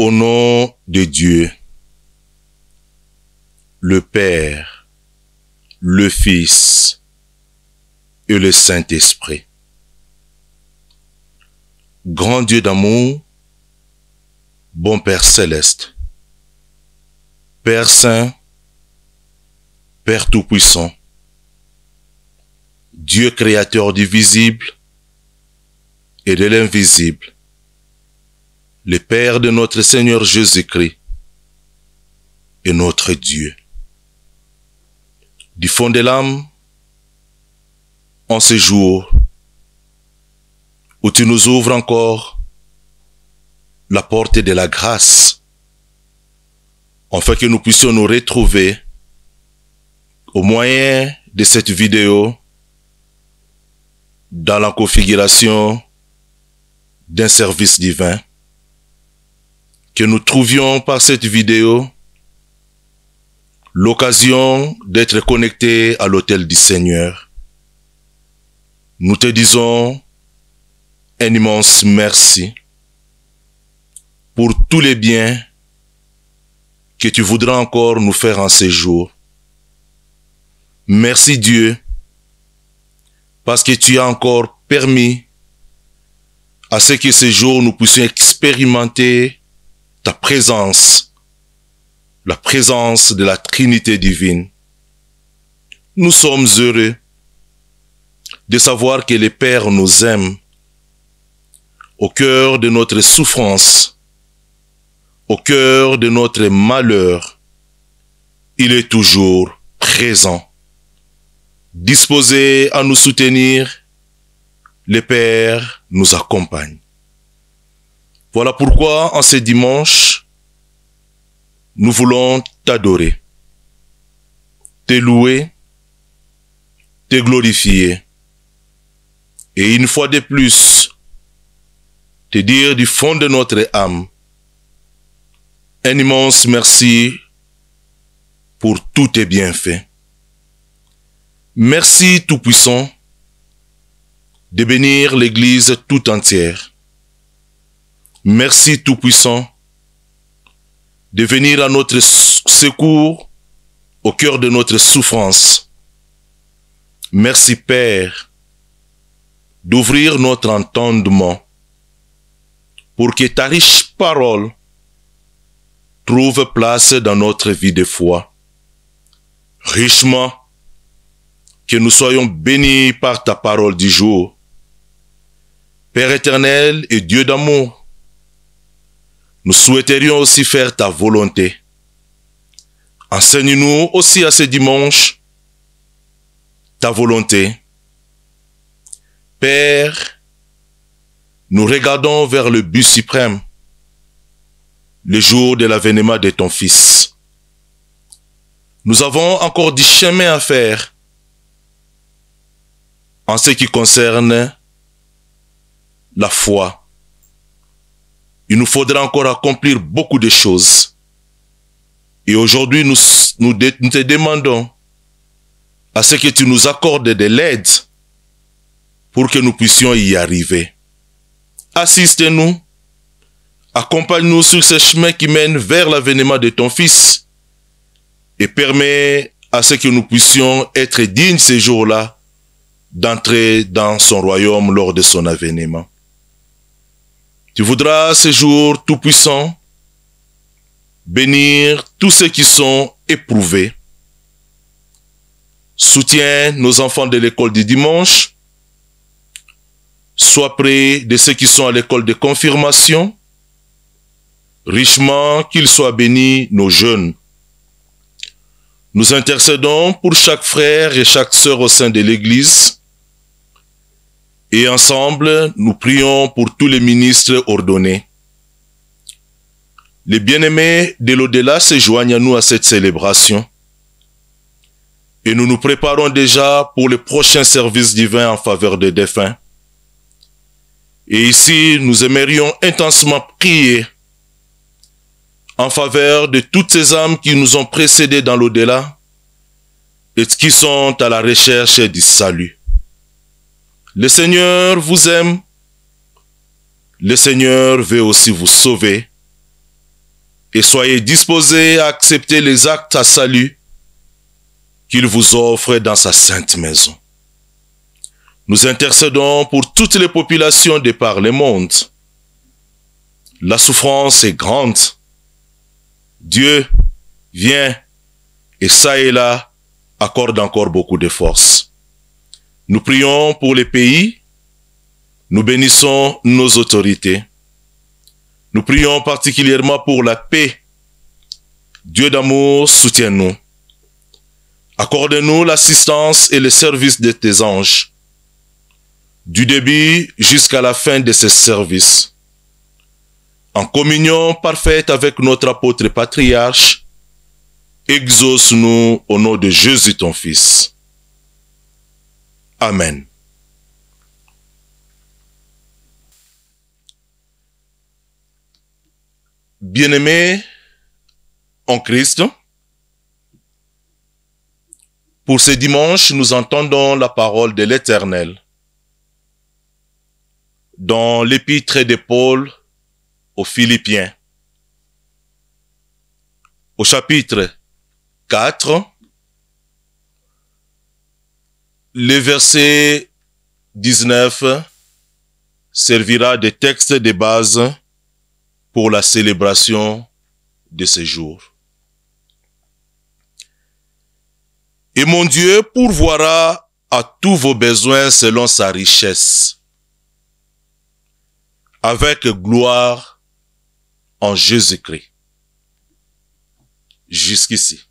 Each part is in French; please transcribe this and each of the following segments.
Au nom de Dieu, le Père, le Fils et le Saint-Esprit. Grand Dieu d'amour, bon Père céleste, Père Saint, Père Tout-Puissant, Dieu créateur du visible et de l'invisible, le Père de notre Seigneur Jésus-Christ et notre Dieu. Du fond de l'âme, en ce jour où tu nous ouvres encore la porte de la grâce, afin que nous puissions nous retrouver au moyen de cette vidéo dans la configuration d'un service divin, que nous trouvions par cette vidéo l'occasion d'être connectés à l'autel du Seigneur. Nous te disons un immense merci pour tous les biens que tu voudras encore nous faire en ces jours. Merci Dieu, parce que tu as encore permis à ce que ces jours nous puissions expérimenter ta présence, la présence de la Trinité divine. Nous sommes heureux de savoir que le Père nous aime. Au cœur de notre souffrance, au cœur de notre malheur, il est toujours présent. Disposé à nous soutenir, le Père nous accompagne. Voilà pourquoi, en ce dimanche, nous voulons t'adorer, te louer, te glorifier, et une fois de plus, te dire du fond de notre âme, un immense merci pour tous tes bienfaits. Merci Tout-Puissant de bénir l'Église tout entière. Merci Tout-Puissant de venir à notre secours au cœur de notre souffrance. Merci Père d'ouvrir notre entendement pour que ta riche parole trouve place dans notre vie de foi. Richement, que nous soyons bénis par ta parole du jour. Père éternel et Dieu d'amour, nous souhaiterions aussi faire ta volonté. Enseigne-nous aussi à ce dimanche ta volonté. Père, nous regardons vers le but suprême, le jour de l'avènement de ton Fils. Nous avons encore du chemin à faire en ce qui concerne la foi. Il nous faudra encore accomplir beaucoup de choses. Et aujourd'hui, nous te demandons à ce que tu nous accordes de l'aide pour que nous puissions y arriver. Assiste-nous, accompagne-nous sur ce chemin qui mène vers l'avènement de ton Fils et permets à ce que nous puissions être dignes ces jours-là d'entrer dans son royaume lors de son avènement. Tu voudras ce jour tout-puissant bénir tous ceux qui sont éprouvés. Soutiens nos enfants de l'école du dimanche. Sois près de ceux qui sont à l'école de confirmation. Richement qu'ils soient bénis nos jeunes. Nous intercédons pour chaque frère et chaque sœur au sein de l'Église. Et ensemble, nous prions pour tous les ministres ordonnés. Les bien-aimés de l'au-delà se joignent à nous à cette célébration. Et nous nous préparons déjà pour le prochain service divin en faveur des défunts. Et ici, nous aimerions intensément prier en faveur de toutes ces âmes qui nous ont précédés dans l'au-delà et qui sont à la recherche du salut. Le Seigneur vous aime. Le Seigneur veut aussi vous sauver. et soyez disposés à accepter les actes à salut qu'il vous offre dans sa sainte maison. Nous intercédons pour toutes les populations de par le monde. La souffrance est grande. Dieu vient et ça et là accorde encore beaucoup de force. Nous prions pour les pays. Nous bénissons nos autorités. Nous prions particulièrement pour la paix. Dieu d'amour, soutiens-nous. Accorde-nous l'assistance et le service de tes anges, du début jusqu'à la fin de ce service. En communion parfaite avec notre apôtre et patriarche, exauce-nous au nom de Jésus ton Fils. Amen. Bien-aimés en Christ, pour ce dimanche, nous entendons la parole de l'Éternel. Dans l'épître de Paul aux Philippiens, au chapitre 4, le verset 19 servira de texte de base pour la célébration de ce jour. Et mon Dieu pourvoira à tous vos besoins selon sa richesse, avec gloire en Jésus-Christ. Jusqu'ici.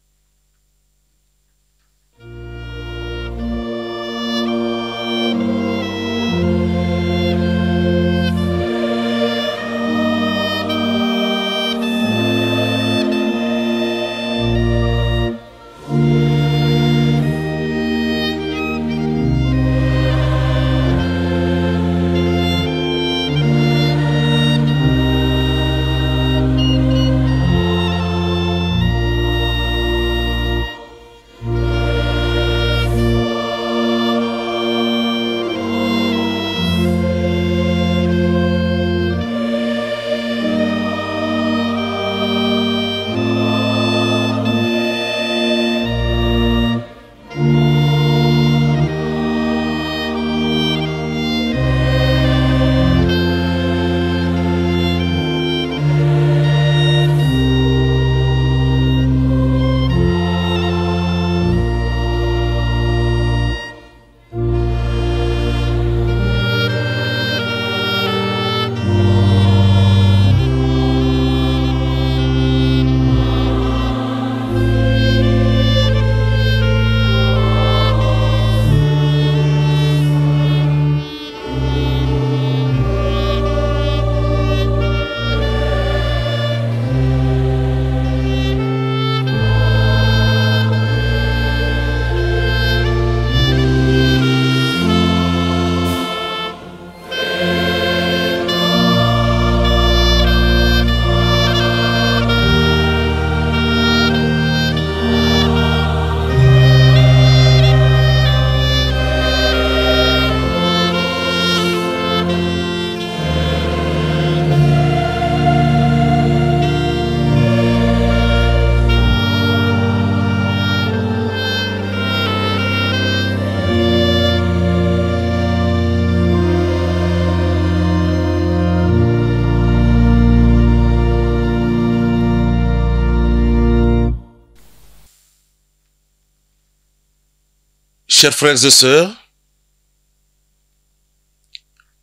Chers frères et sœurs,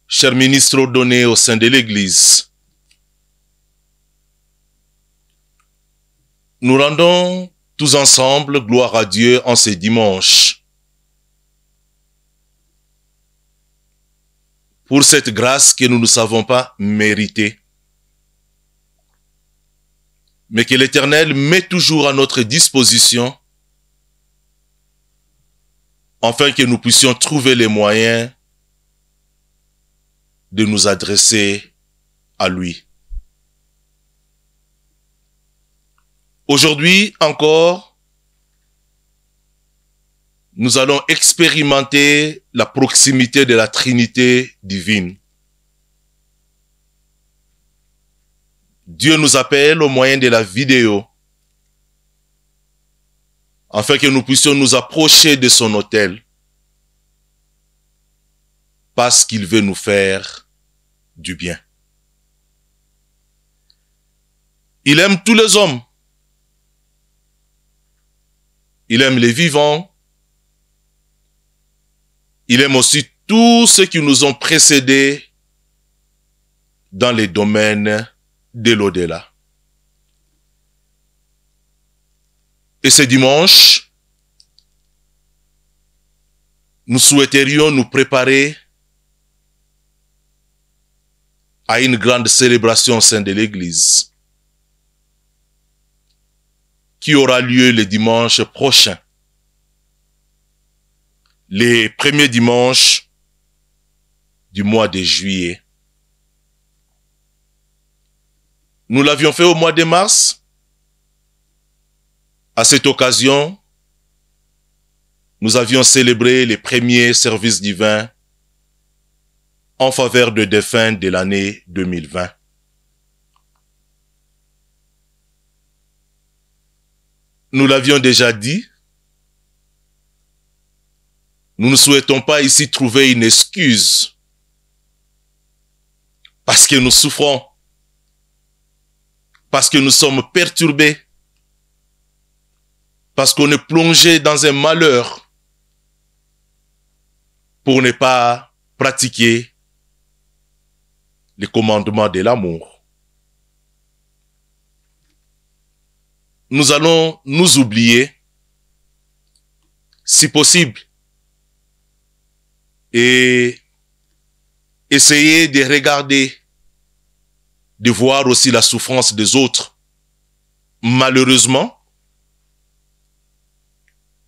chers ministres ordonnés au sein de l'Église, nous rendons tous ensemble gloire à Dieu en ce dimanche pour cette grâce que nous ne savons pas mériter, mais que l'Éternel met toujours à notre disposition afin que nous puissions trouver les moyens de nous adresser à lui. Aujourd'hui encore, nous allons expérimenter la proximité de la Trinité divine. Dieu nous appelle au moyen de la vidéo, afin que nous puissions nous approcher de son autel, parce qu'il veut nous faire du bien. Il aime tous les hommes. Il aime les vivants. Il aime aussi tous ceux qui nous ont précédés dans les domaines de l'au-delà. Et ce dimanche, nous souhaiterions nous préparer à une grande célébration au sein de l'Église qui aura lieu le dimanche prochain, les premiers dimanches du mois de juillet. Nous l'avions fait au mois de mars. À cette occasion, nous avions célébré les premiers services divins en faveur de défunts de l'année 2020. Nous l'avions déjà dit, nous ne souhaitons pas ici trouver une excuse parce que nous souffrons, parce que nous sommes perturbés, parce qu'on est plongé dans un malheur pour ne pas pratiquer les commandements de l'amour. Nous allons nous oublier, si possible, et essayer de regarder, de voir aussi la souffrance des autres. Malheureusement,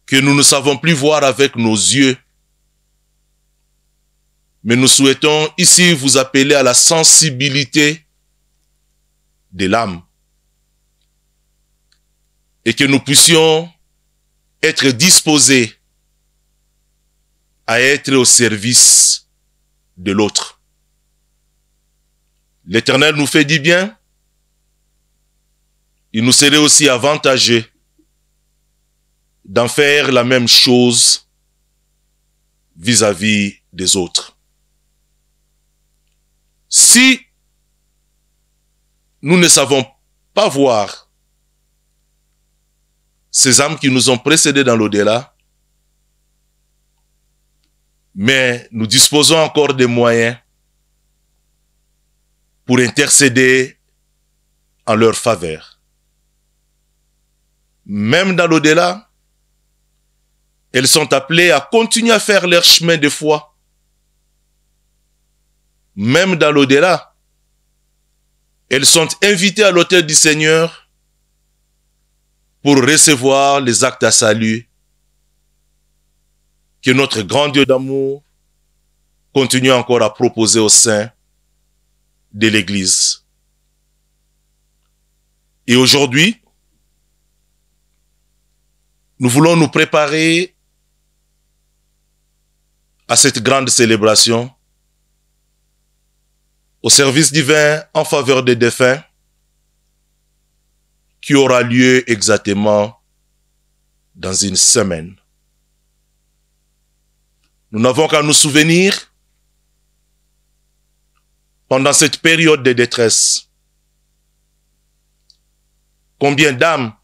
que nous ne savons plus voir avec nos yeux. Mais nous souhaitons ici vous appeler à la sensibilité de l'âme. Et que nous puissions être disposés à être au service de l'autre. L'Éternel nous fait du bien. Il nous serait aussi avantageux d'en faire la même chose vis-à-vis des autres. Si nous ne savons pas voir ces âmes qui nous ont précédés dans l'au-delà, mais nous disposons encore des moyens pour intercéder en leur faveur. Même dans l'au-delà, elles sont appelées à continuer à faire leur chemin de foi. Même dans l'au-delà, elles sont invitées à l'autel du Seigneur pour recevoir les actes à salut que notre grand Dieu d'amour continue encore à proposer au sein de l'Église. Et aujourd'hui, nous voulons nous préparer à cette grande célébration, au service divin en faveur des défunts, qui aura lieu exactement dans une semaine. Nous n'avons qu'à nous souvenir, pendant cette période de détresse, combien d'âmes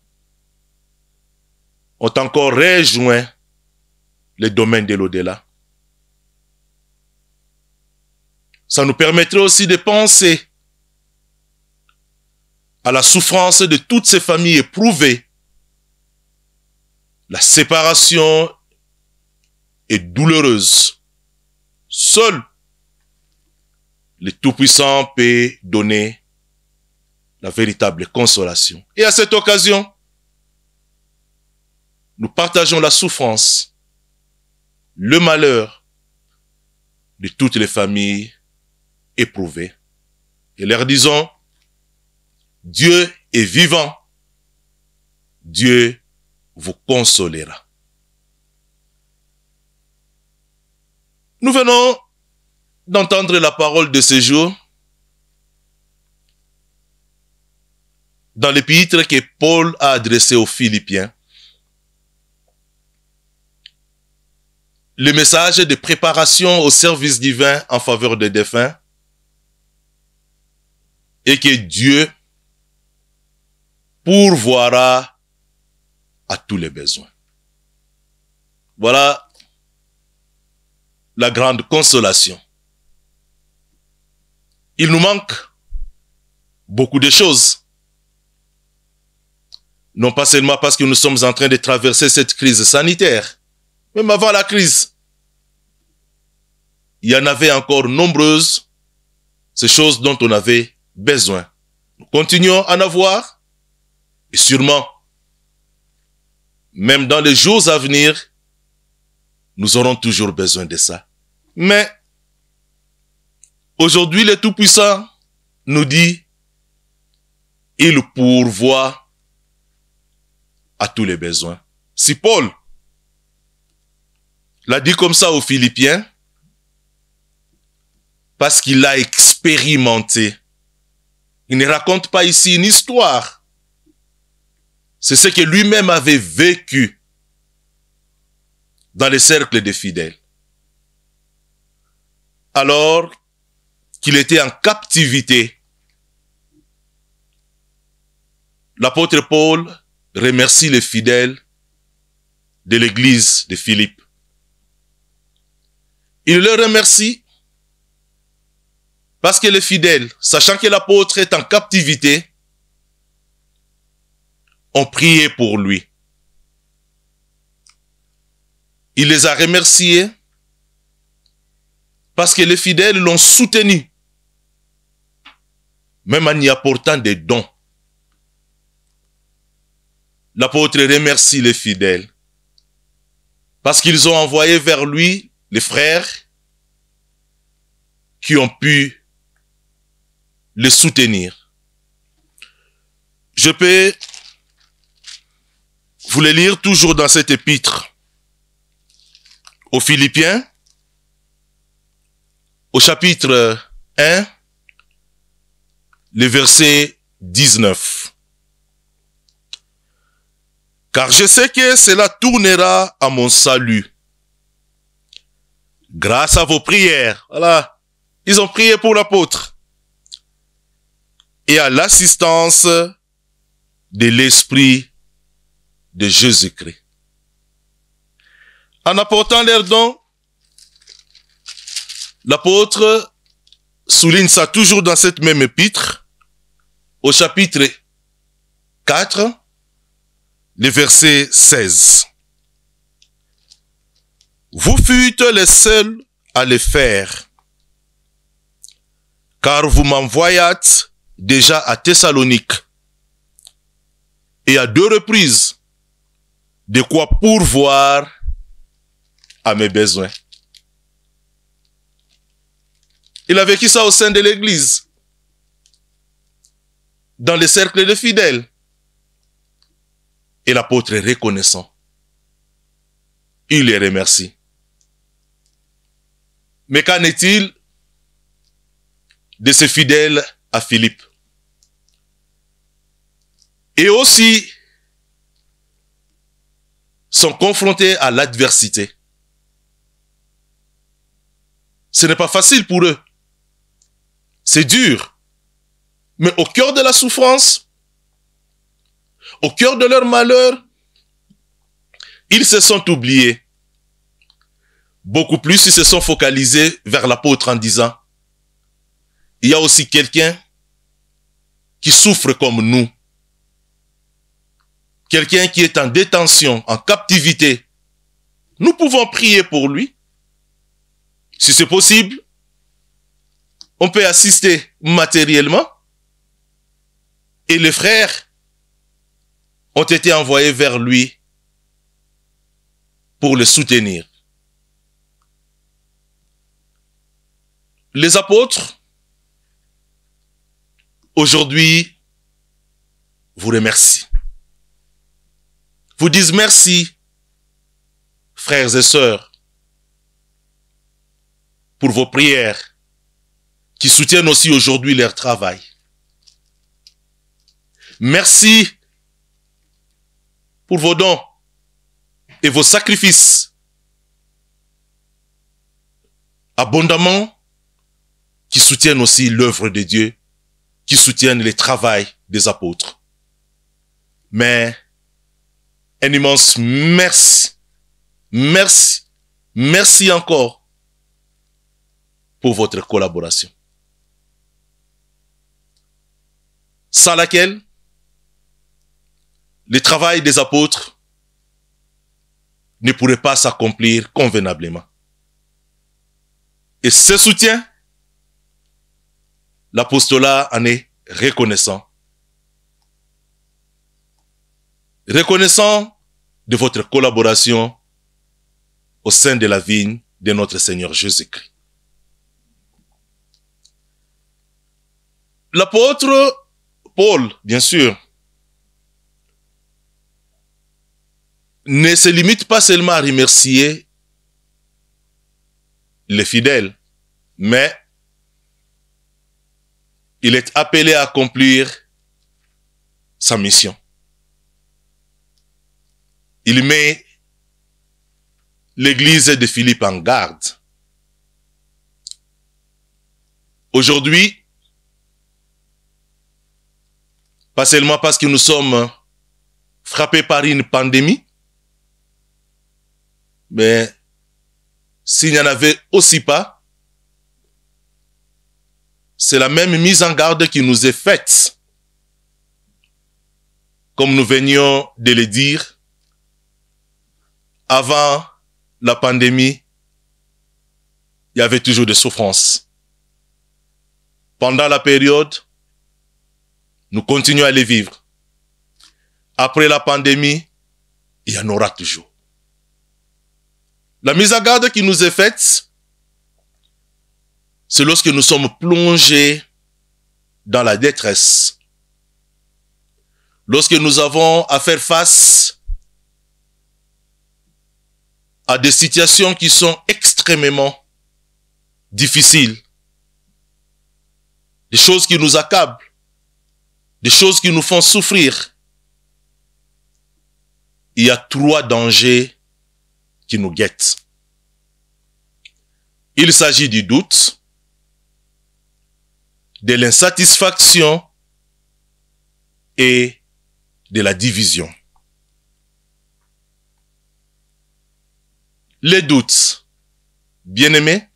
ont encore rejoint les domaines de l'au-delà. Ça nous permettrait aussi de penser à la souffrance de toutes ces familles éprouvées. La séparation est douloureuse. Seul le Tout-Puissant peut donner la véritable consolation. Et à cette occasion, nous partageons la souffrance, le malheur de toutes les familles éprouvées. Et leur disons, Dieu est vivant. Dieu vous consolera. Nous venons d'entendre la parole de ce jour. dans l'épître que Paul a adressé aux Philippiens, le message de préparation au service divin en faveur des défunts, et que Dieu pourvoira à tous les besoins. Voilà la grande consolation. Il nous manque beaucoup de choses. Non pas seulement parce que nous sommes en train de traverser cette crise sanitaire. Même avant la crise, il y en avait encore nombreuses, ces choses dont on avait besoin. Nous continuons à en avoir, et sûrement, même dans les jours à venir, nous aurons toujours besoin de ça. Mais, aujourd'hui, le Tout-Puissant nous dit, il pourvoit à tous les besoins. Si Paul l'a dit comme ça aux Philippiens, parce qu'il l'a expérimenté. Il ne raconte pas ici une histoire. C'est ce que lui-même avait vécu dans les cercles des fidèles. Alors qu'il était en captivité, l'apôtre Paul remercie les fidèles de l'église de Philippe. Il les remercie parce que les fidèles, sachant que l'apôtre est en captivité, ont prié pour lui. Il les a remerciés parce que les fidèles l'ont soutenu, même en y apportant des dons. L'apôtre remercie les fidèles parce qu'ils ont envoyé vers lui les frères qui ont pu le soutenir. Je peux vous le lire toujours dans cet épître aux Philippiens, au chapitre 1, le verset 19. Car je sais que cela tournera à mon salut, grâce à vos prières. Voilà, ils ont prié pour l'apôtre. Et à l'assistance de l'Esprit de Jésus-Christ. En apportant leurs dons, l'apôtre souligne ça toujours dans cette même épître, au chapitre 4, le verset 16. Vous fûtes les seuls à le faire, car vous m'envoyâtes déjà à Thessalonique, et à 2 reprises, de quoi pourvoir à mes besoins. Il a vécu ça au sein de l'église, dans les cercles de fidèles. Et l'apôtre est reconnaissant. Il les remercie. Mais qu'en est-il de ces fidèles à Philippe? Et aussi sont confrontés à l'adversité. Ce n'est pas facile pour eux. C'est dur. Mais au cœur de la souffrance, au cœur de leur malheur, ils se sont oubliés. Beaucoup plus, ils se sont focalisés vers l'apôtre en disant, il y a aussi quelqu'un qui souffre comme nous. Quelqu'un qui est en détention, en captivité. Nous pouvons prier pour lui. Si c'est possible, on peut assister matériellement. Et les frères ont été envoyés vers lui pour le soutenir. Les apôtres, aujourd'hui, vous remercient. Vous disent merci, frères et sœurs, pour vos prières qui soutiennent aussi aujourd'hui leur travail. Merci pour vos dons et vos sacrifices abondamment qui soutiennent aussi l'œuvre de Dieu, qui soutiennent le travail des apôtres. Mais un immense merci, merci, merci encore pour votre collaboration. Sans laquelle, le travail des apôtres ne pourrait pas s'accomplir convenablement. Et ce soutien, l'apostolat en est reconnaissant. Reconnaissant de votre collaboration au sein de la vigne de notre Seigneur Jésus-Christ. L'apôtre Paul, bien sûr, ne se limite pas seulement à remercier les fidèles, mais il est appelé à accomplir sa mission. Il met l'église de Philippe en garde. Aujourd'hui, pas seulement parce que nous sommes frappés par une pandémie, mais s'il n'y en avait aussi pas, c'est la même mise en garde qui nous est faite. Comme nous venions de le dire, avant la pandémie, il y avait toujours des souffrances. Pendant la période, nous continuons à les vivre. Après la pandémie, il y en aura toujours. La mise en garde qui nous est faite, c'est lorsque nous sommes plongés dans la détresse. Lorsque nous avons à faire face à des situations qui sont extrêmement difficiles. Des choses qui nous accablent. Des choses qui nous font souffrir. Il y a 3 dangers qui nous guettent. Il s'agit du doute, de l'insatisfaction et de la division. Les doutes, bien-aimés,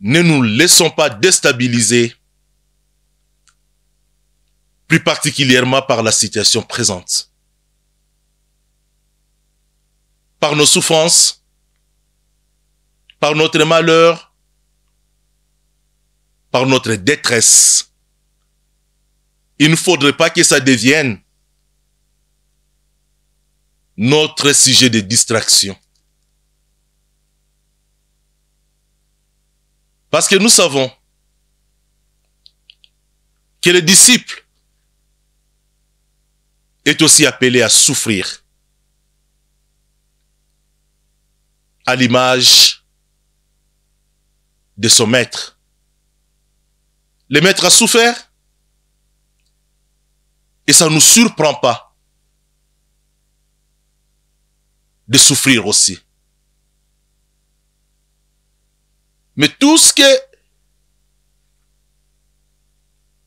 ne nous laissons pas déstabiliser, plus particulièrement par la situation présente. Par nos souffrances, par notre malheur, par notre détresse. Il ne faudrait pas que ça devienne notre sujet de distraction. Parce que nous savons que le disciple est aussi appelé à souffrir à l'image de son maître. Le maître a souffert et ça ne nous surprend pas de souffrir aussi. Mais tout ce que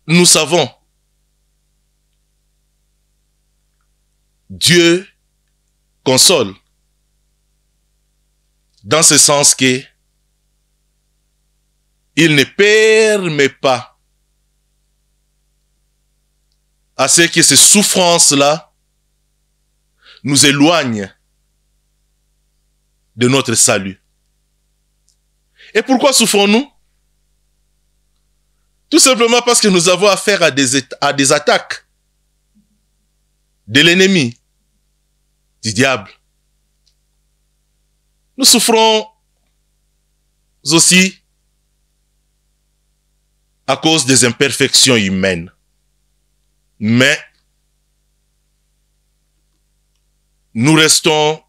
nous savons, Dieu console. Dans ce sens que il ne permet pas à ce que ces souffrances-là nous éloignent de notre salut. Et pourquoi souffrons-nous? Tout simplement parce que nous avons affaire à des attaques de l'ennemi, du diable. Nous souffrons aussi à cause des imperfections humaines. Mais nous restons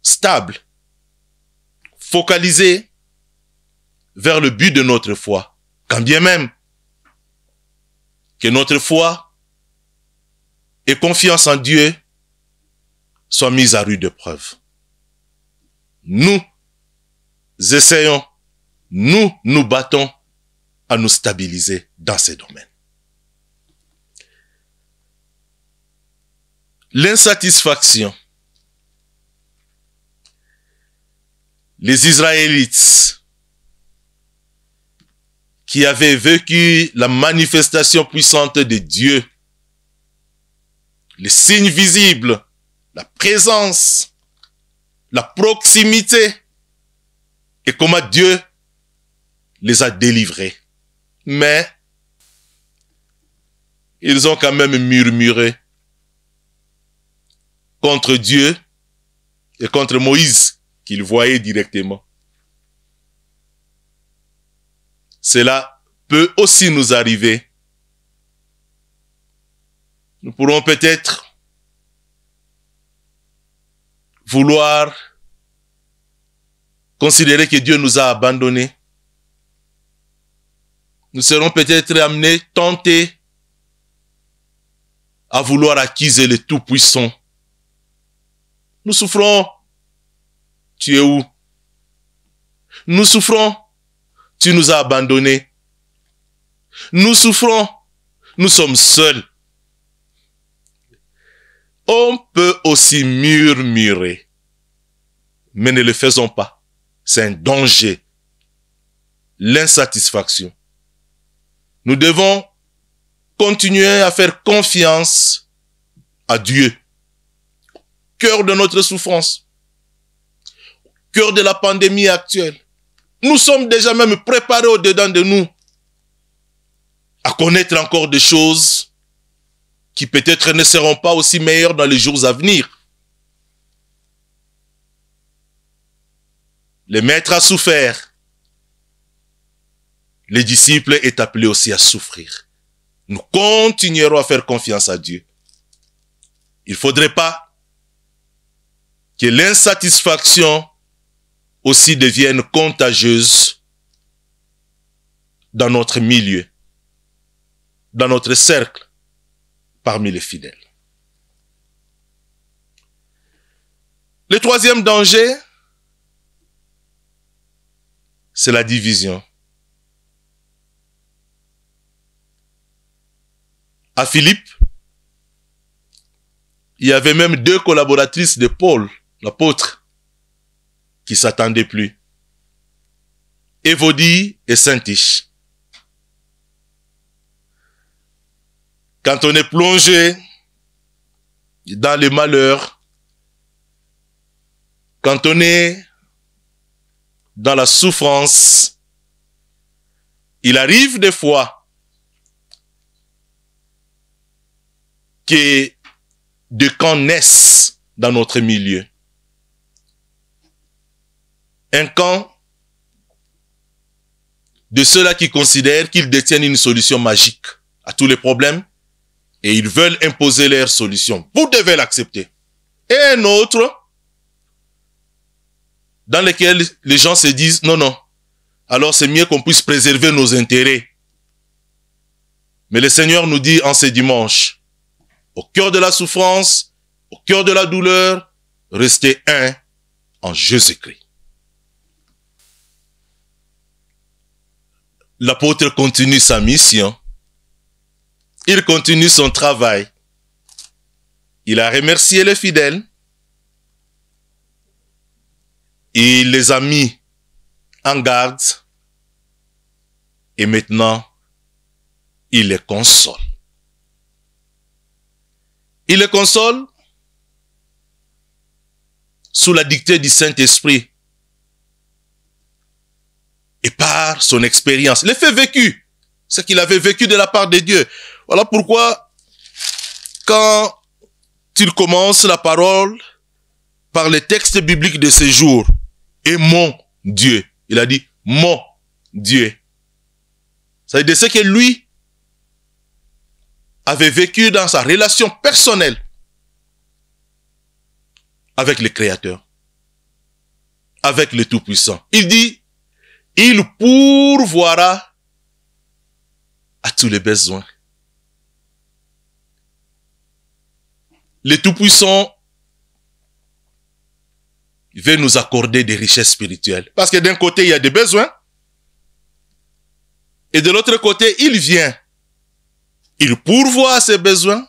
stables, focalisés vers le but de notre foi. Quand bien même que notre foi et confiance en Dieu soient mises à rude épreuve. Nous essayons, nous nous battons à nous stabiliser dans ces domaines. L'insatisfaction. Les Israélites qui avaient vécu la manifestation puissante de Dieu, les signes visibles, la présence, la proximité, et comment Dieu les a délivrés. Mais ils ont quand même murmuré contre Dieu et contre Moïse, qu'ils voyaient directement. Cela peut aussi nous arriver. Nous pourrons peut-être vouloir considérer que Dieu nous a abandonnés. Nous serons peut-être amenés, tentés à vouloir accuser le Tout-Puissant. Nous souffrons. Tu es où? Nous souffrons. Tu nous as abandonnés. Nous souffrons. Nous sommes seuls. On peut aussi murmurer. Mais ne le faisons pas. C'est un danger. L'insatisfaction. Nous devons continuer à faire confiance à Dieu. Cœur de notre souffrance. Cœur de la pandémie actuelle. Nous sommes déjà même préparés au-dedans de nous à connaître encore des choses qui peut-être ne seront pas aussi meilleures dans les jours à venir. Le maître a souffert. Les disciples est appelé aussi à souffrir. Nous continuerons à faire confiance à Dieu. Il ne faudrait pas que l'insatisfaction aussi devienne contagieuse dans notre milieu, dans notre cercle, parmi les fidèles. Le troisième danger, c'est la division. À Philippe, il y avait même 2 collaboratrices de Paul, l'apôtre, qui s'attendaient plus. Évodie et Syntyche. Quand on est plongé dans les malheurs, quand on est dans la souffrance, il arrive des fois que des camps naissent dans notre milieu. Un camp de ceux-là qui considèrent qu'ils détiennent une solution magique à tous les problèmes et ils veulent imposer leur solution. Vous devez l'accepter. Et un autre dans lequel les gens se disent non, non, alors c'est mieux qu'on puisse préserver nos intérêts. Mais le Seigneur nous dit en ce dimanche, au cœur de la souffrance, au cœur de la douleur, restez un en Jésus-Christ. L'apôtre continue sa mission. Il continue son travail. Il a remercié les fidèles. Il les a mis en garde. Et maintenant, il les console. Il les console sous la dictée du Saint-Esprit. Et par son expérience, les faits vécus, ce qu'il avait vécu de la part de Dieu. Voilà pourquoi, quand il commence la parole par les textes bibliques de ces jours, et mon Dieu, il a dit mon Dieu. C'est de ce que lui avait vécu dans sa relation personnelle avec le Créateur, avec le Tout-Puissant. Il dit, il pourvoira à tous les besoins. Le Tout-Puissant veut nous accorder des richesses spirituelles. Parce que d'un côté, il y a des besoins. Et de l'autre côté, il vient. Il pourvoit ces besoins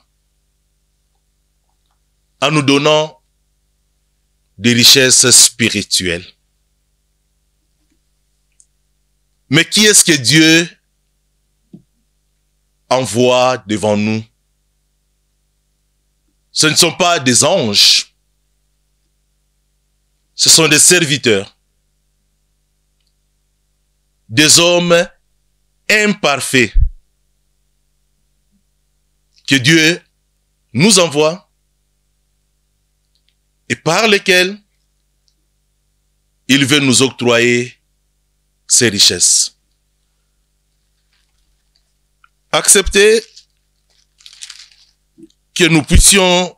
en nous donnant des richesses spirituelles. Mais qui est-ce que Dieu envoie devant nous? Ce ne sont pas des anges. Ce sont des serviteurs. Des hommes imparfaits que Dieu nous envoie et par lesquels il veut nous octroyer ses richesses. Acceptez que nous puissions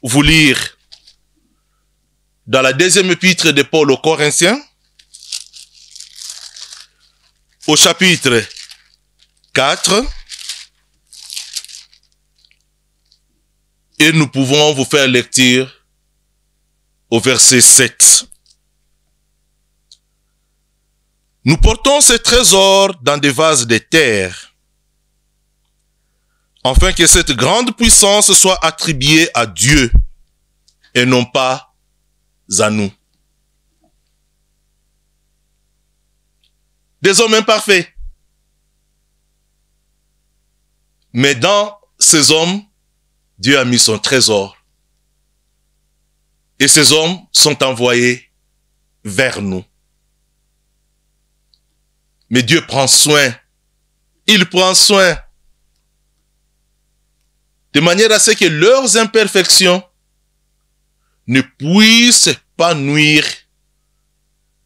vous lire dans la deuxième épître de Paul aux Corinthiens, au chapitre 4, et nous pouvons vous faire lecture au verset 7. Nous portons ces trésors dans des vases de terre, afin que cette grande puissance soit attribuée à Dieu et non pas à nous. Des hommes imparfaits. Mais dans ces hommes, Dieu a mis son trésor. Et ces hommes sont envoyés vers nous. Mais Dieu prend soin. Il prend soin. De manière à ce que leurs imperfections ne puissent pas nuire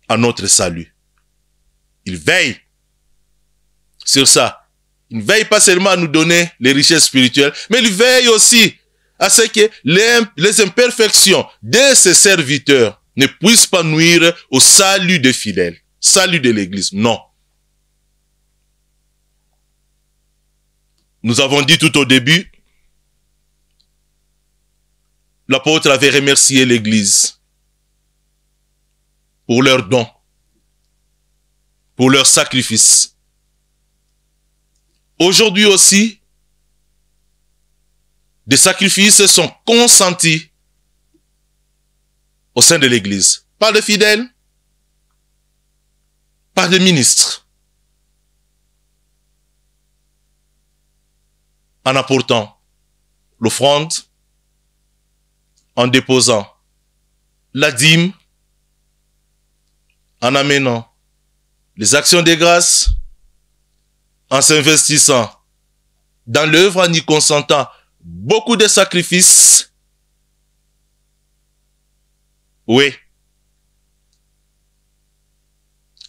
à notre salut. Il veille sur ça. Il ne veille pas seulement à nous donner les richesses spirituelles, mais il veille aussi à ce que les imperfections de ses serviteurs ne puissent pas nuire au salut des fidèles, salut de l'Église. Non. Nous avons dit tout au début, l'apôtre avait remercié l'Église pour leurs dons, pour leurs sacrifices. Aujourd'hui aussi, des sacrifices sont consentis au sein de l'Église par des fidèles, par des ministres, en apportant l'offrande, en déposant la dîme, en amenant les actions de grâce, en s'investissant dans l'œuvre, en y consentant beaucoup de sacrifices. Oui.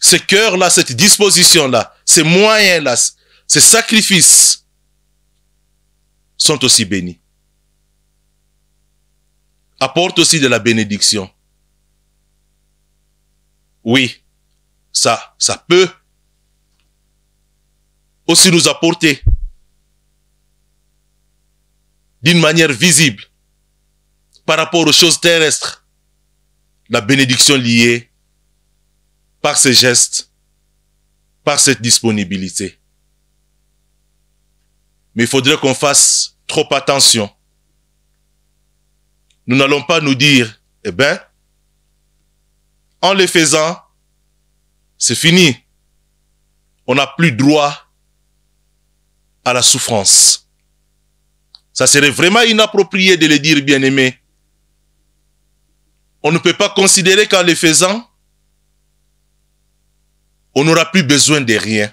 Ce cœur-là, cette disposition-là, ces moyens-là, ces sacrifices sont aussi bénis. Apportent aussi de la bénédiction. Oui, ça peut aussi nous apporter d'une manière visible par rapport aux choses terrestres la bénédiction liée par ces gestes, par cette disponibilité. Mais il faudrait qu'on fasse trop attention. Nous n'allons pas nous dire, eh ben, en les faisant, c'est fini. On n'a plus droit à la souffrance. Ça serait vraiment inapproprié de le dire, bien-aimé. On ne peut pas considérer qu'en les faisant, on n'aura plus besoin de rien.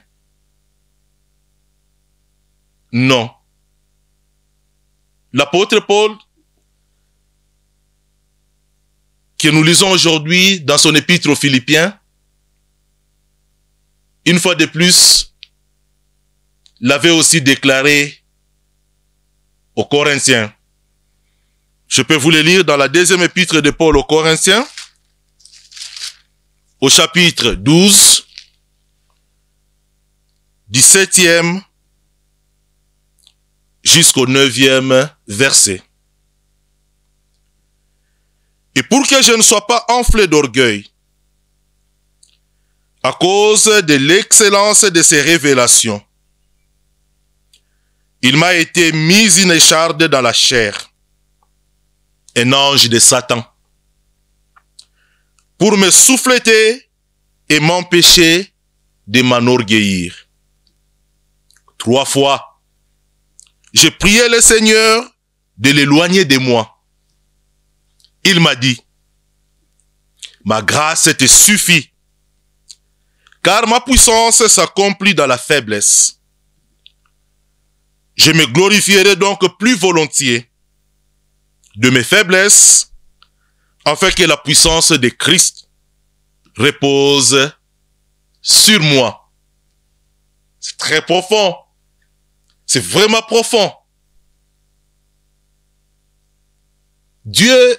Non. L'apôtre Paul, que nous lisons aujourd'hui dans son épître aux Philippiens, une fois de plus, l'avait aussi déclaré aux Corinthiens. Je peux vous le lire dans la deuxième épître de Paul aux Corinthiens, au chapitre 12, du 7e jusqu'au 9e verset. Et pour que je ne sois pas enflé d'orgueil, à cause de l'excellence de ces révélations, il m'a été mis une écharde dans la chair, un ange de Satan, pour me souffleter et m'empêcher de m'enorgueillir. 3 fois, j'ai prié le Seigneur de l'éloigner de moi. Il m'a dit, ma grâce te suffit, car ma puissance s'accomplit dans la faiblesse. Je me glorifierai donc plus volontiers de mes faiblesses, afin que la puissance de Christ repose sur moi. C'est très profond. C'est vraiment profond. Dieu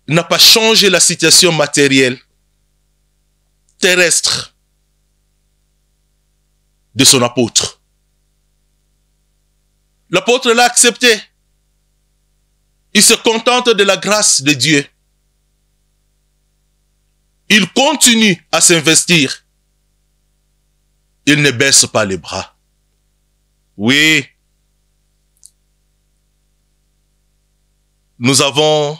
n'a pas changé la situation matérielle, terrestre de son apôtre. L'apôtre l'a accepté. Il se contente de la grâce de Dieu. Il continue à s'investir. Il ne baisse pas les bras. Oui. Nous avons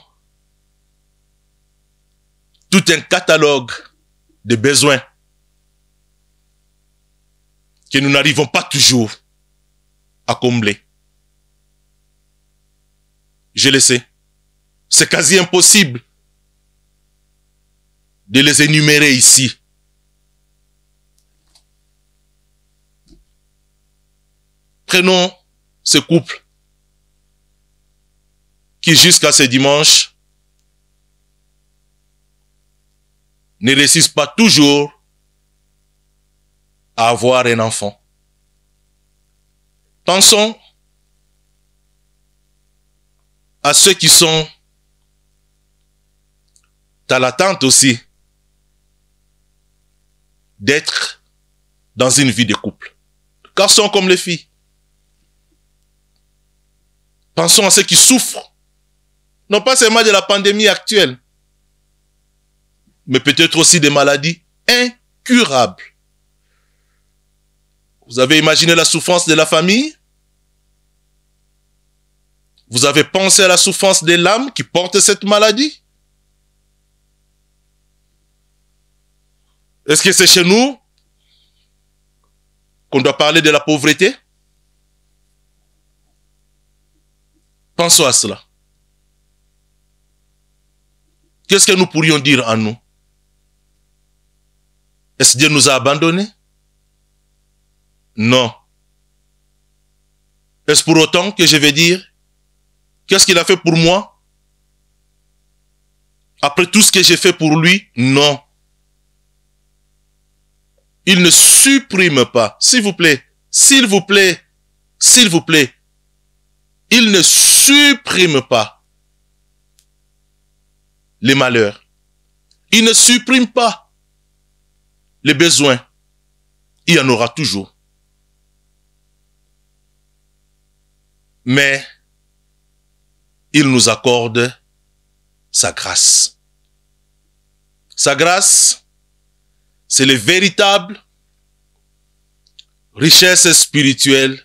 tout un catalogue de besoins que nous n'arrivons pas toujours à combler. Je le sais. C'est quasi impossible de les énumérer ici. Prenons ce couple qui jusqu'à ce dimanche ne réussissent pas toujours à avoir un enfant. Pensons à ceux qui sont à l'attente aussi d'être dans une vie de couple. Garçons comme les filles. Pensons à ceux qui souffrent, non pas seulement de la pandémie actuelle, mais peut-être aussi des maladies incurables. Vous avez imaginé la souffrance de la famille? Vous avez pensé à la souffrance de l'âme qui porte cette maladie? Est-ce que c'est chez nous qu'on doit parler de la pauvreté? Pensons à cela. Qu'est-ce que nous pourrions dire en nous? Est-ce que Dieu nous a abandonnés? Non. Est-ce pour autant que je vais dire, qu'est-ce qu'il a fait pour moi? Après tout ce que j'ai fait pour lui? Non. Il ne supprime pas. S'il vous plaît, s'il vous plaît, s'il vous plaît. Il ne supprime pas les malheurs. Il ne supprime pas les besoins. Il y en aura toujours. Mais il nous accorde sa grâce. Sa grâce, c'est les véritables richesses spirituelles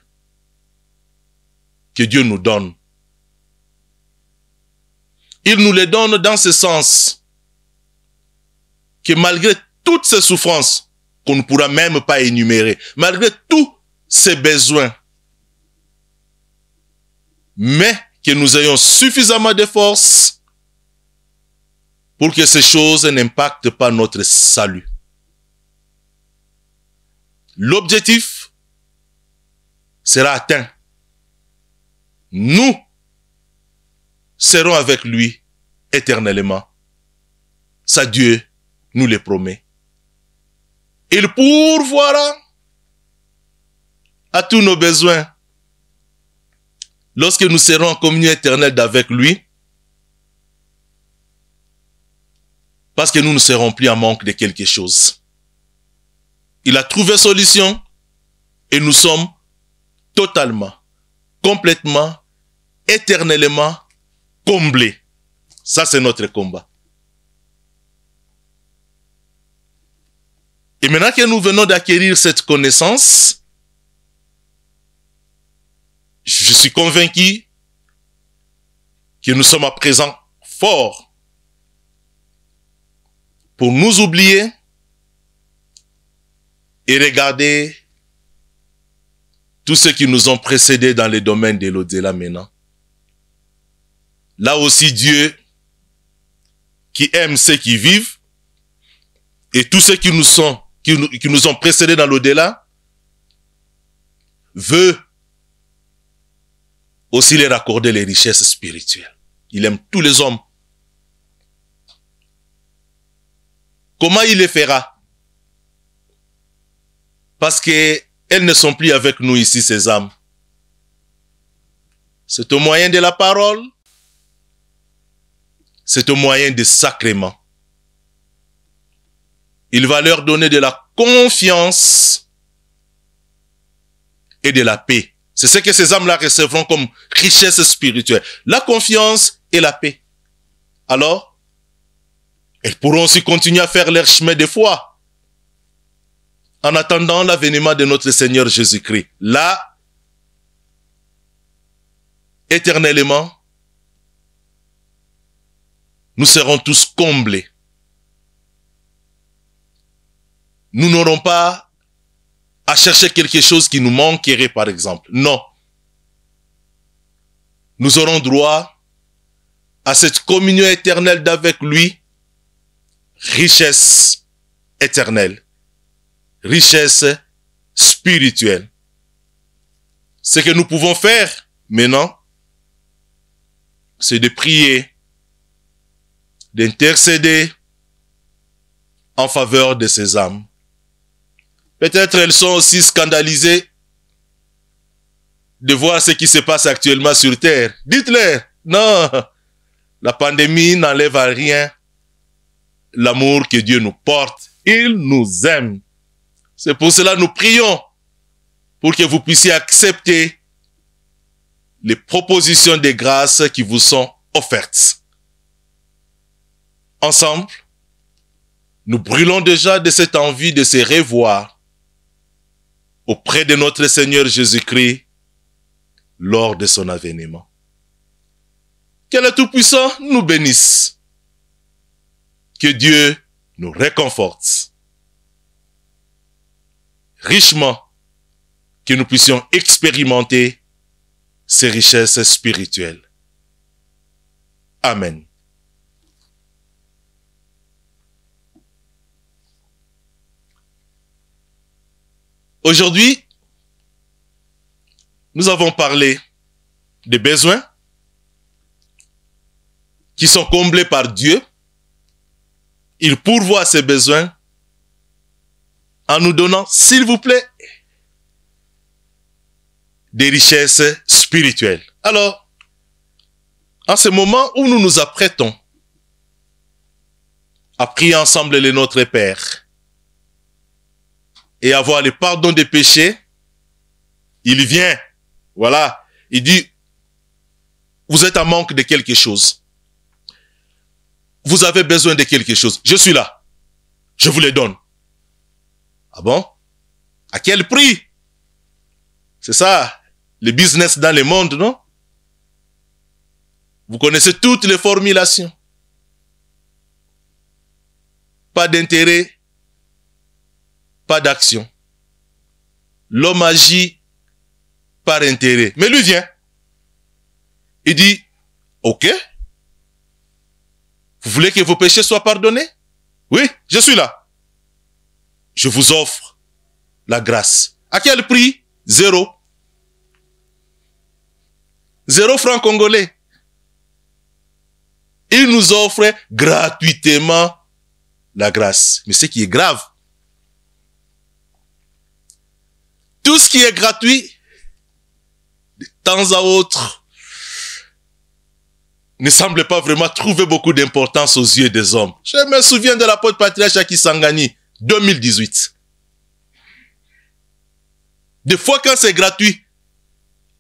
que Dieu nous donne. Il nous les donne dans ce sens que malgré toutes ces souffrances qu'on ne pourra même pas énumérer, malgré tous ces besoins, mais que nous ayons suffisamment de force pour que ces choses n'impactent pas notre salut. L'objectif sera atteint. Nous serons avec lui éternellement. Ça, Dieu nous le promet. Il pourvoira à tous nos besoins lorsque nous serons en communion éternelle avec lui, parce que nous ne serons plus en manque de quelque chose. Il a trouvé solution et nous sommes totalement, complètement, éternellement comblés. Ça, c'est notre combat. Et maintenant que nous venons d'acquérir cette connaissance, je suis convaincu que nous sommes à présent forts pour nous oublier et regarder tous ceux qui nous ont précédés dans les domaines de l'au-delà maintenant. Là aussi, Dieu, qui aime ceux qui vivent, et tous ceux qui nous ont précédés dans l'au-delà, veut aussi leur accorder les richesses spirituelles. Il aime tous les hommes. Comment il les fera? Parce qu'elles ne sont plus avec nous ici, ces âmes. C'est au moyen de la parole, c'est au moyen des sacrements. Il va leur donner de la confiance et de la paix. C'est ce que ces âmes-là recevront comme richesse spirituelle. La confiance et la paix. Alors, elles pourront aussi continuer à faire leur chemin de foi en attendant l'avènement de notre Seigneur Jésus-Christ. Là, éternellement, nous serons tous comblés. Nous n'aurons pas à chercher quelque chose qui nous manquerait, par exemple. Non. Nous aurons droit à cette communion éternelle d'avec lui, richesse éternelle, richesse spirituelle. Ce que nous pouvons faire maintenant, c'est de prier, d'intercéder en faveur de ces âmes. Peut-être elles sont aussi scandalisées de voir ce qui se passe actuellement sur terre. Dites-leur, non, la pandémie n'enlève à rien l'amour que Dieu nous porte. Il nous aime. C'est pour cela que nous prions pour que vous puissiez accepter les propositions de grâce qui vous sont offertes. Ensemble, nous brûlons déjà de cette envie de se revoir auprès de notre Seigneur Jésus-Christ lors de son avènement. Que le Tout-Puissant nous bénisse. Que Dieu nous réconforte richement, que nous puissions expérimenter ces richesses spirituelles. Amen. Aujourd'hui, nous avons parlé des besoins qui sont comblés par Dieu. Il pourvoit ces besoins en nous donnant, s'il vous plaît, des richesses spirituelles. Alors, en ce moment où nous nous apprêtons à prier ensemble le Notre Père et avoir le pardon des péchés, il vient, voilà, il dit, vous êtes en manque de quelque chose. Vous avez besoin de quelque chose. Je suis là. Je vous le donne. Ah bon? À quel prix? C'est ça, le business dans le monde, non? Vous connaissez toutes les formulations. Pas d'intérêt, pas d'action. L'homme agit par intérêt. Mais lui vient. Il dit, ok. Vous voulez que vos péchés soient pardonnés? Oui, je suis là. Je vous offre la grâce. À quel prix? 0. 0 francs congolais. Il nous offre gratuitement la grâce. Mais ce qui est grave, tout ce qui est gratuit, de temps à autre, ne semble pas vraiment trouver beaucoup d'importance aux yeux des hommes. Je me souviens de l'apôtre patriarche Kisangani, 2018. Des fois, quand c'est gratuit,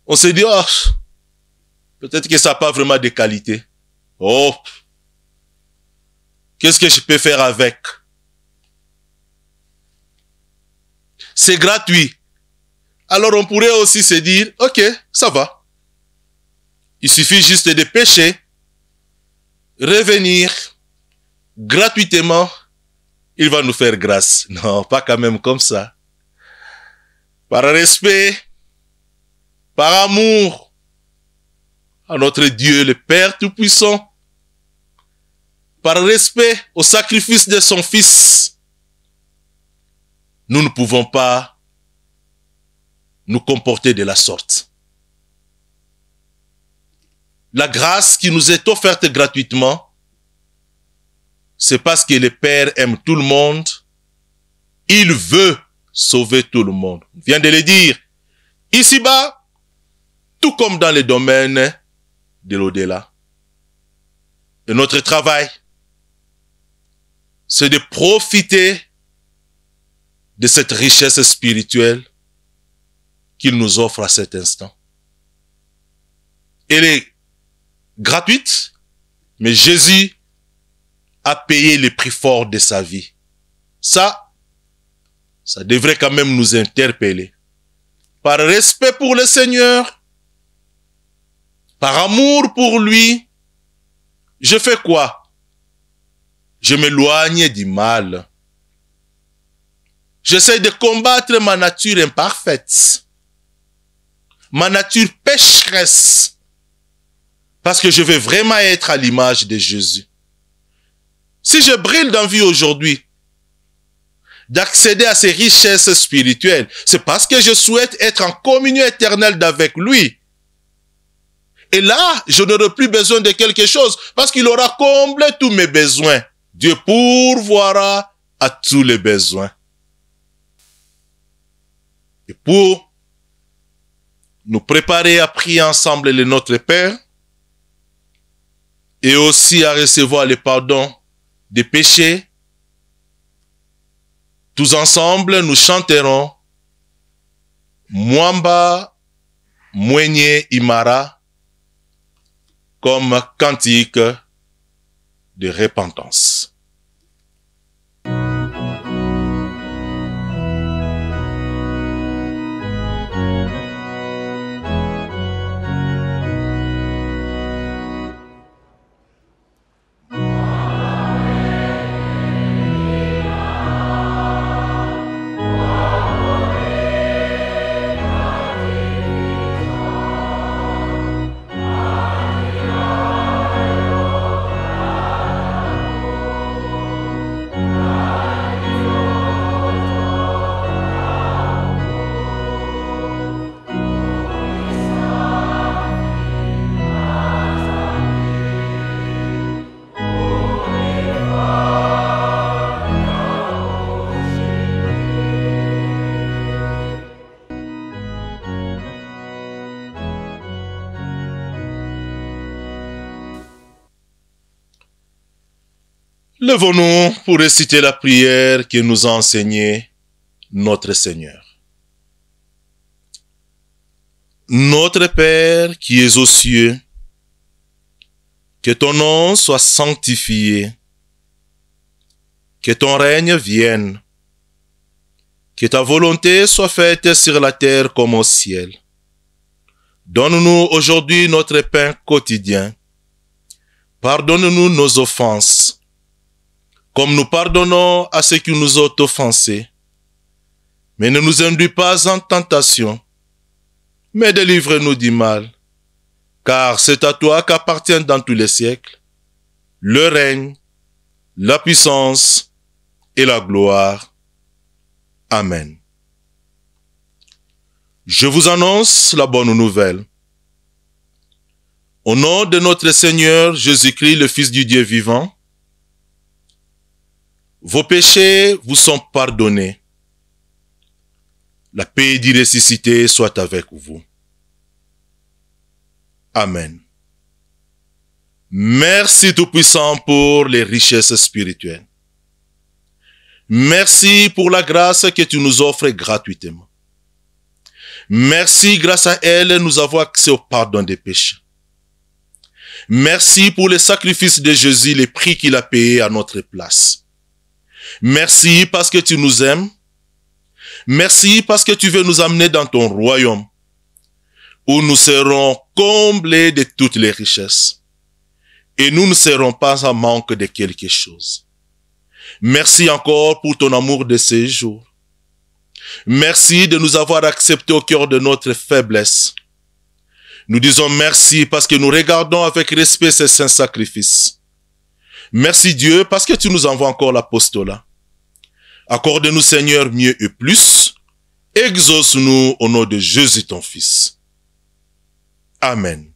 on se dit, oh, peut-être que ça n'a pas vraiment de qualité. Oh, qu'est-ce que je peux faire avec? C'est gratuit. Alors on pourrait aussi se dire, ok, ça va. Il suffit juste de pécher, revenir gratuitement, il va nous faire grâce. Non, pas quand même comme ça. Par respect, par amour à notre Dieu, le Père Tout-Puissant, par respect au sacrifice de son Fils, nous ne pouvons pas nous comporter de la sorte. La grâce qui nous est offerte gratuitement, c'est parce que le Père aime tout le monde. Il veut sauver tout le monde. On vient de le dire. Ici-bas, tout comme dans le domaine de l'au-delà. Et notre travail, c'est de profiter de cette richesse spirituelle qu'il nous offre à cet instant. Elle est gratuite, mais Jésus a payé le prix fort de sa vie. Ça devrait quand même nous interpeller. Par respect pour le Seigneur, par amour pour lui, je fais quoi? Je m'éloigne du mal. J'essaie de combattre ma nature imparfaite, ma nature pécheresse, parce que je veux vraiment être à l'image de Jésus. Si je brille d'envie aujourd'hui d'accéder à ces richesses spirituelles, c'est parce que je souhaite être en communion éternelle avec lui. Et là, je n'aurai plus besoin de quelque chose parce qu'il aura comblé tous mes besoins. Dieu pourvoira à tous les besoins. Et pour nous préparer à prier ensemble le Notre Père et aussi à recevoir le pardon des péchés, tous ensemble, nous chanterons Mwamba Mwenye Imara comme cantique de repentance. Levons-nous pour réciter la prière que nous a enseignée notre Seigneur. Notre Père qui es aux cieux, que ton nom soit sanctifié, que ton règne vienne, que ta volonté soit faite sur la terre comme au ciel. Donne-nous aujourd'hui notre pain quotidien. Pardonne-nous nos offenses, comme nous pardonnons à ceux qui nous ont offensés. Mais ne nous induis pas en tentation, mais délivre-nous du mal, car c'est à toi qu'appartiennent dans tous les siècles le règne, la puissance et la gloire. Amen. Je vous annonce la bonne nouvelle. Au nom de notre Seigneur Jésus-Christ, le Fils du Dieu vivant, vos péchés vous sont pardonnés. La paix du ressuscité soit avec vous. Amen. Merci Tout-Puissant pour les richesses spirituelles. Merci pour la grâce que tu nous offres gratuitement. Merci, grâce à elle, nous avons accès au pardon des péchés. Merci pour le sacrifice de Jésus, les prix qu'il a payés à notre place. Merci parce que tu nous aimes. Merci parce que tu veux nous amener dans ton royaume, où nous serons comblés de toutes les richesses. Et nous ne serons pas en manque de quelque chose. Merci encore pour ton amour de ces jours. Merci de nous avoir acceptés au cœur de notre faiblesse. Nous disons merci parce que nous regardons avec respect ces saints sacrifices. Merci Dieu parce que tu nous envoies encore l'apostolat. Accorde-nous Seigneur mieux et plus. Exauce-nous au nom de Jésus ton Fils. Amen.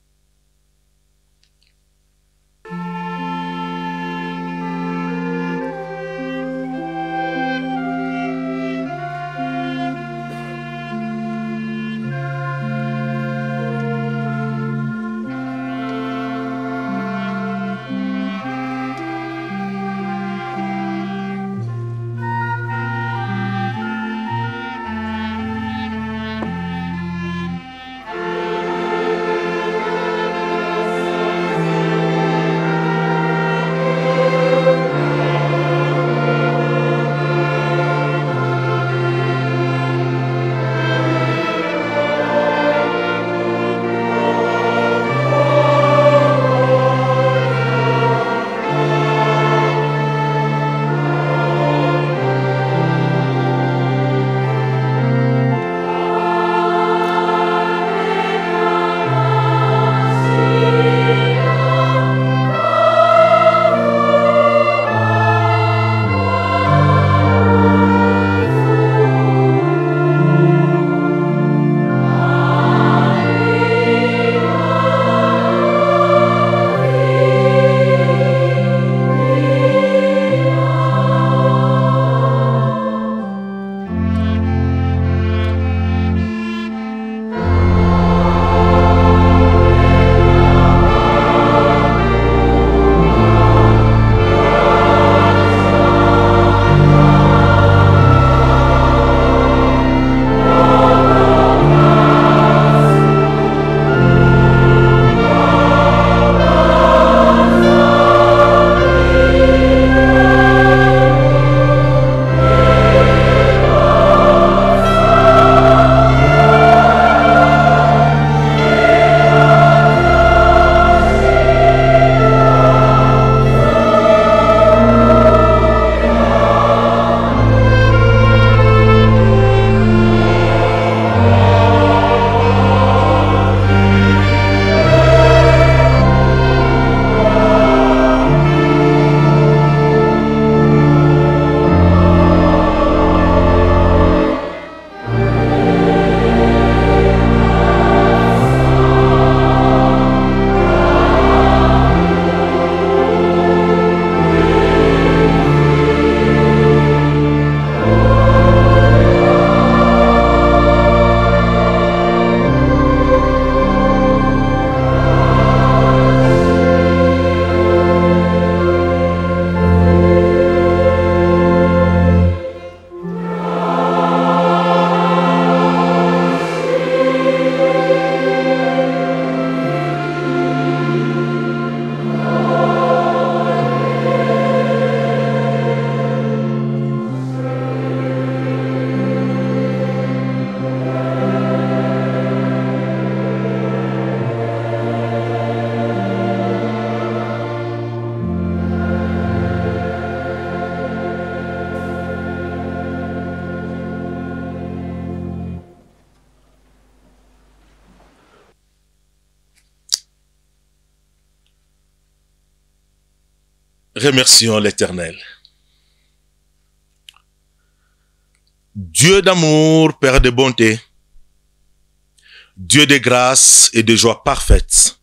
Remercions l'Éternel. Dieu d'amour, Père de bonté, Dieu de grâce et de joie parfaite.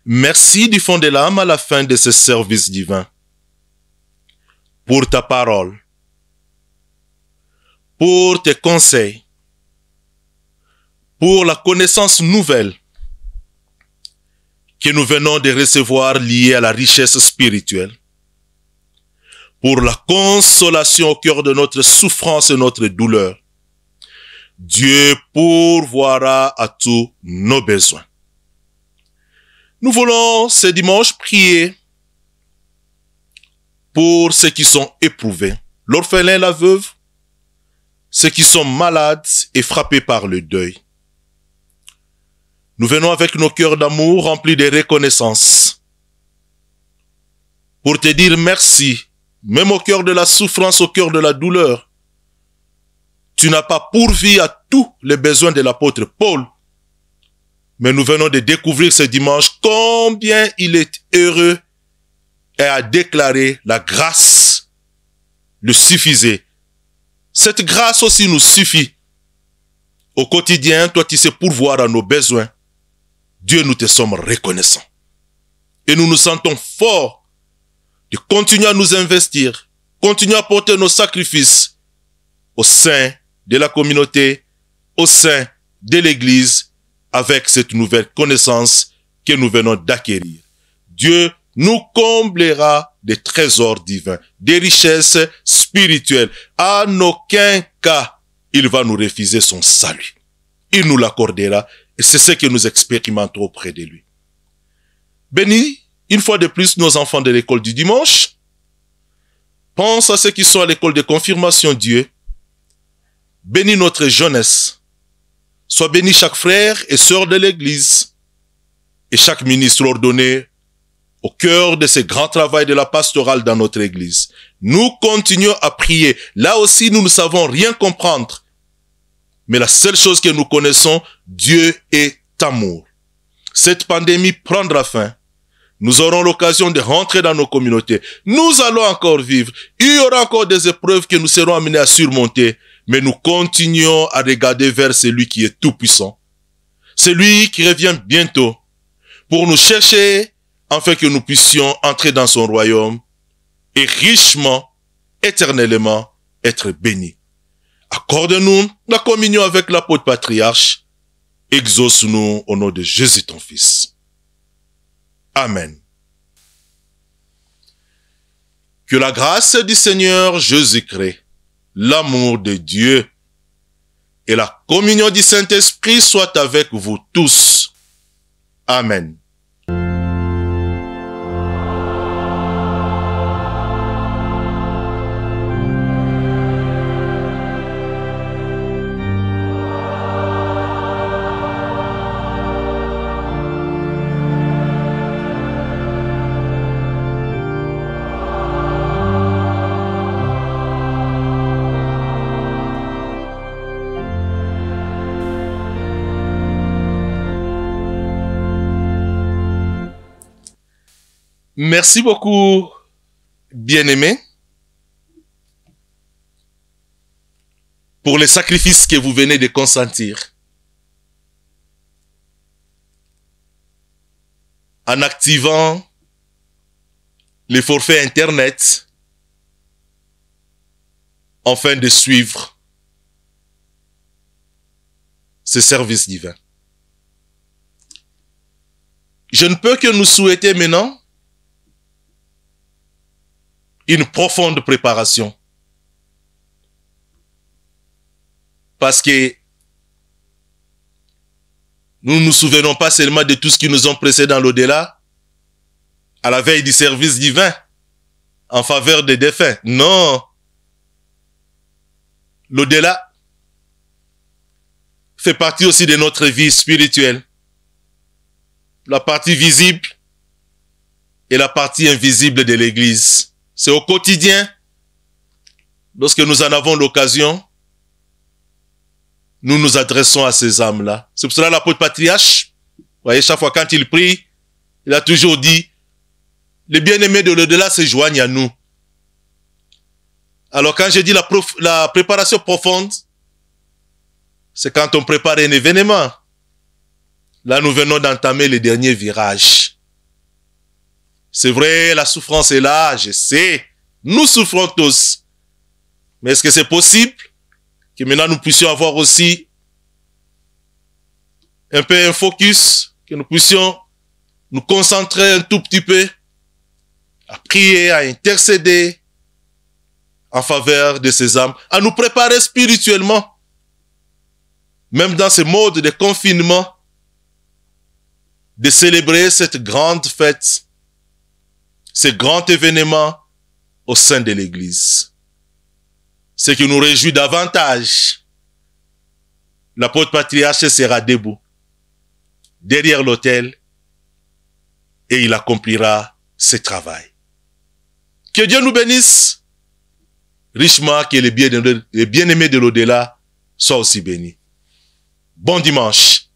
Merci du fond de l'âme à la fin de ce service divin. Pour ta parole, pour tes conseils, pour la connaissance nouvelle que nous venons de recevoir liée à la richesse spirituelle, pour la consolation au cœur de notre souffrance et notre douleur, Dieu pourvoira à tous nos besoins. Nous voulons ce dimanche prier pour ceux qui sont éprouvés, l'orphelin, la veuve, ceux qui sont malades et frappés par le deuil. Nous venons avec nos cœurs d'amour remplis de reconnaissance pour te dire merci, même au cœur de la souffrance, au cœur de la douleur. Tu n'as pas pourvu à tous les besoins de l'apôtre Paul, mais nous venons de découvrir ce dimanche combien il est heureux et a déclaré la grâce le suffisait. Cette grâce aussi nous suffit. Au quotidien, toi tu sais pourvoir à nos besoins. Dieu, nous te sommes reconnaissants. Et nous nous sentons forts de continuer à nous investir, continuer à porter nos sacrifices au sein de la communauté, au sein de l'Église, avec cette nouvelle connaissance que nous venons d'acquérir. Dieu nous comblera des trésors divins, des richesses spirituelles. En aucun cas, il va nous refuser son salut. Il nous l'accordera et c'est ce que nous expérimentons auprès de lui. Bénis une fois de plus nos enfants de l'école du dimanche. Pense à ceux qui sont à l'école de confirmation, Dieu. Bénis notre jeunesse. Sois béni chaque frère et sœur de l'Église et chaque ministre ordonné au cœur de ce grand travail de la pastorale dans notre Église. Nous continuons à prier. Là aussi, nous ne savons rien comprendre. Mais la seule chose que nous connaissons, Dieu est amour. Cette pandémie prendra fin. Nous aurons l'occasion de rentrer dans nos communautés. Nous allons encore vivre. Il y aura encore des épreuves que nous serons amenés à surmonter. Mais nous continuons à regarder vers celui qui est tout-puissant. Celui qui revient bientôt pour nous chercher afin que nous puissions entrer dans son royaume et richement, éternellement, être bénis. Accorde-nous la communion avec l'apôtre patriarche. Exauce-nous au nom de Jésus ton Fils. Amen. Que la grâce du Seigneur Jésus-Christ, l'amour de Dieu et la communion du Saint-Esprit soient avec vous tous. Amen. Merci beaucoup, bien-aimés, pour les sacrifices que vous venez de consentir. En activant les forfaits Internet, afin de suivre ce service divin. Je ne peux que nous souhaiter maintenant une profonde préparation. Parce que nous ne nous souvenons pas seulement de tout ce qui nous ont précédé dans l'au-delà, à la veille du service divin, en faveur des défunts. Non. L'au-delà fait partie aussi de notre vie spirituelle. La partie visible et la partie invisible de l'Église. C'est au quotidien, lorsque nous en avons l'occasion, nous nous adressons à ces âmes-là. C'est pour cela l'apôtre patriarche, vous voyez, chaque fois quand il prie, il a toujours dit, les bien-aimés de l'au-delà se joignent à nous. Alors quand je dis la préparation profonde, c'est quand on prépare un événement. Là, nous venons d'entamer le dernier virage. C'est vrai, la souffrance est là, je sais. Nous souffrons tous. Mais est-ce que c'est possible que maintenant nous puissions avoir aussi un peu un focus, que nous puissions nous concentrer un tout petit peu à prier, à intercéder en faveur de ces âmes, à nous préparer spirituellement même dans ce mode de confinement, de célébrer cette grande fête, ce grand événement au sein de l'Église. Ce qui nous réjouit davantage, l'apôtre patriarche sera debout, derrière l'autel, et il accomplira ce travail. Que Dieu nous bénisse richement, que les bien-aimés de l'au-delà soient aussi bénis. Bon dimanche.